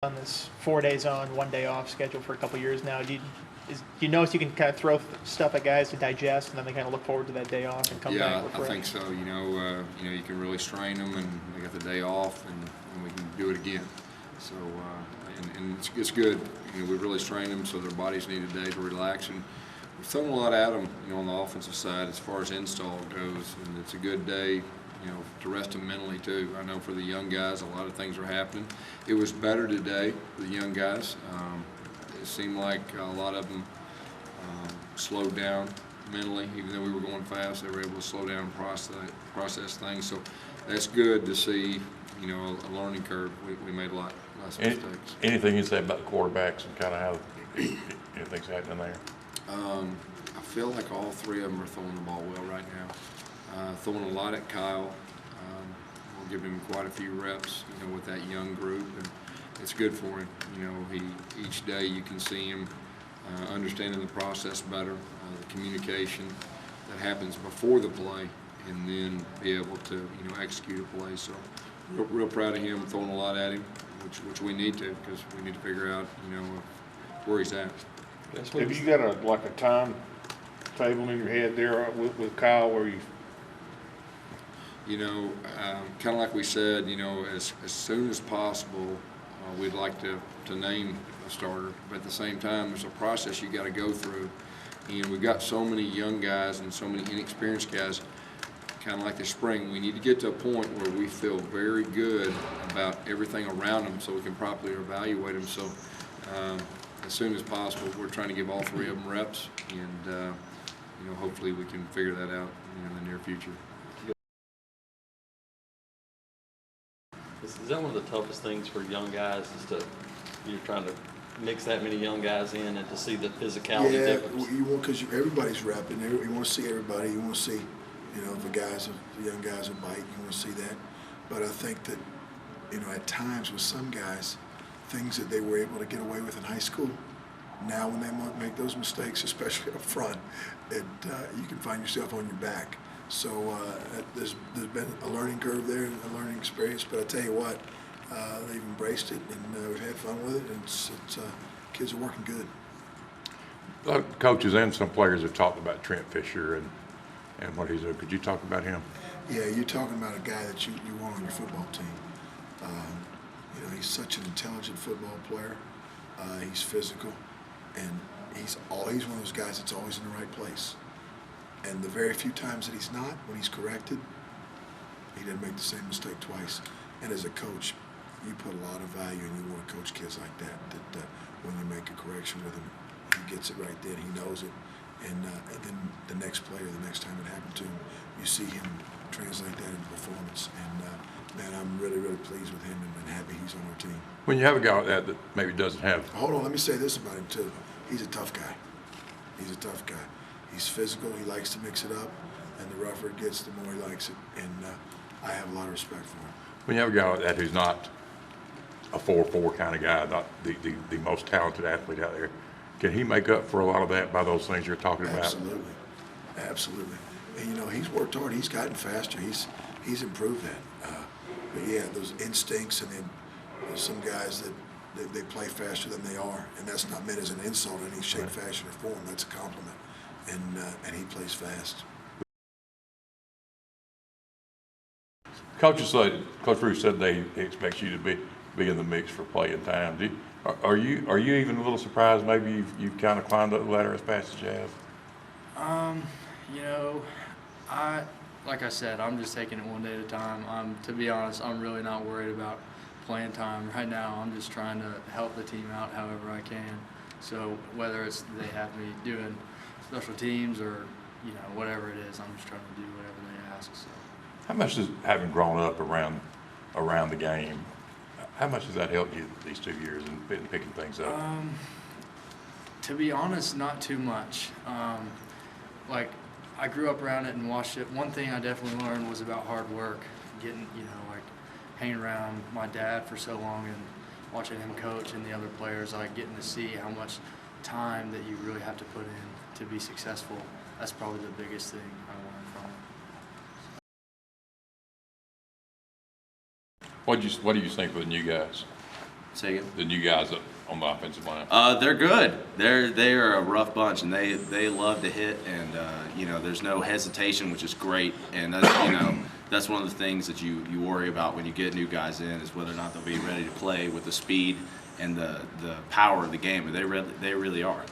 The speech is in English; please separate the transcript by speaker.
Speaker 1: on this 4 days on, 1 day off schedule for a couple years now. Do you notice you can kind of throw stuff at guys to digest, and then they kind of look forward to that day off and come back?
Speaker 2: Yeah, I think so. You can really strain them, and they got the day off, and we can do it again. So, and it's good. We really strain them, so their bodies need a day to relax. And we've thrown a lot at them, on the offensive side as far as install goes, and it's a good day. To rest them mentally too. I know for the young guys, a lot of things are happening. It was better today for the young guys. It seemed like a lot of them slowed down mentally, even though we were going fast. They were able to slow down and process things. So that's good to see. A learning curve. We made a lot less mistakes.
Speaker 3: Anything you say about the quarterbacks and kind of how anything's happening there?
Speaker 2: I feel like all three of them are throwing the ball well right now. Throwing a lot at Kyle. We'll give him quite a few reps, with that young group, and it's good for him. Each day you can see him understanding the process better, the communication that happens before the play, and then be able to, execute a play. So, real proud of him, throwing a lot at him, which we need to, because we need to figure out, where he's at.
Speaker 4: Have you got a time table in your head there with Kyle where you?
Speaker 2: Kind of like we said, as soon as possible, we'd like to name a starter. But at the same time, there's a process you got to go through. And we've got so many young guys and so many inexperienced guys, kind of like the spring. We need to get to a point where we feel very good about everything around them so we can properly evaluate them. So as soon as possible, we're trying to give all three of them reps. And, hopefully we can figure that out in the near future.
Speaker 5: Is that one of the toughest things for young guys, is you're trying to mix that many young guys in and to see the physicality difference?
Speaker 6: Yeah, you want, because everybody's repping. You want to see everybody. You want to see, the young guys will bite. You want to see that. But I think that, at times with some guys, things that they were able to get away with in high school, now when they make those mistakes, especially up front, you can find yourself on your back. So there's been a learning curve there, a learning experience. But I tell you what, they've embraced it, and we've had fun with it. And it's kids are working good.
Speaker 3: A lot of coaches and some players have talked about Trent Fisher and what he's doing. Could you talk about him?
Speaker 6: Yeah, you're talking about a guy that you want on your football team. He's such an intelligent football player. He's physical, and he's one of those guys that's always in the right place. And the very few times that he's not, when he's corrected, he didn't make the same mistake twice. And as a coach, you put a lot of value, and you want to coach kids like that when you make a correction with him, he gets it right then, he knows it. And then the next player, the next time it happened to him, you see him translate that into performance. And man, I'm really, really pleased with him and happy he's on our team.
Speaker 3: When you have a guy like that maybe doesn't have...
Speaker 6: Hold on, let me say this about him too. He's a tough guy. He's a tough guy. He's physical, he likes to mix it up, and the rougher it gets, the more he likes it. And I have a lot of respect for him.
Speaker 3: When you have a guy like that who's not a 4-4 kind of guy, not the most talented athlete out there, can he make up for a lot of that by those things you're talking about?
Speaker 6: Absolutely. Absolutely. And he's worked hard, he's gotten faster, he's improved that. But yeah, those instincts, and then there's some guys that they play faster than they are, and that's not meant as an insult in any shape, fashion, or form. That's a compliment. And he plays fast.
Speaker 3: Coach Ruth said he expects you to be in the mix for playing time. Are you even a little surprised maybe you've kind of climbed up the ladder as fast as you have?
Speaker 7: Like I said, I'm just taking it one day at a time. To be honest, I'm really not worried about playing time right now. I'm just trying to help the team out however I can. So whether it's they have me doing special teams or whatever it is, I'm just trying to do whatever they ask. So.
Speaker 3: How much does having grown up around the game, how much has that helped you these 2 years in picking things up?
Speaker 7: To be honest, not too much. I grew up around it and watched it. One thing I definitely learned was about hard work, getting hanging around my dad for so long and watching him coach and the other players, getting to see how much time that you really have to put in to be successful. That's probably the biggest thing I learned from it.
Speaker 3: What do you think for the new guys?
Speaker 8: Say again?
Speaker 3: The new guys up on the offensive line?
Speaker 8: They're good. They are a rough bunch, and they love to hit, and you know, there's no hesitation, which is great. And that's, you know, that's one of the things that you worry about when you get new guys in, is whether or not they'll be ready to play with the speed and the power of the game. And they really are.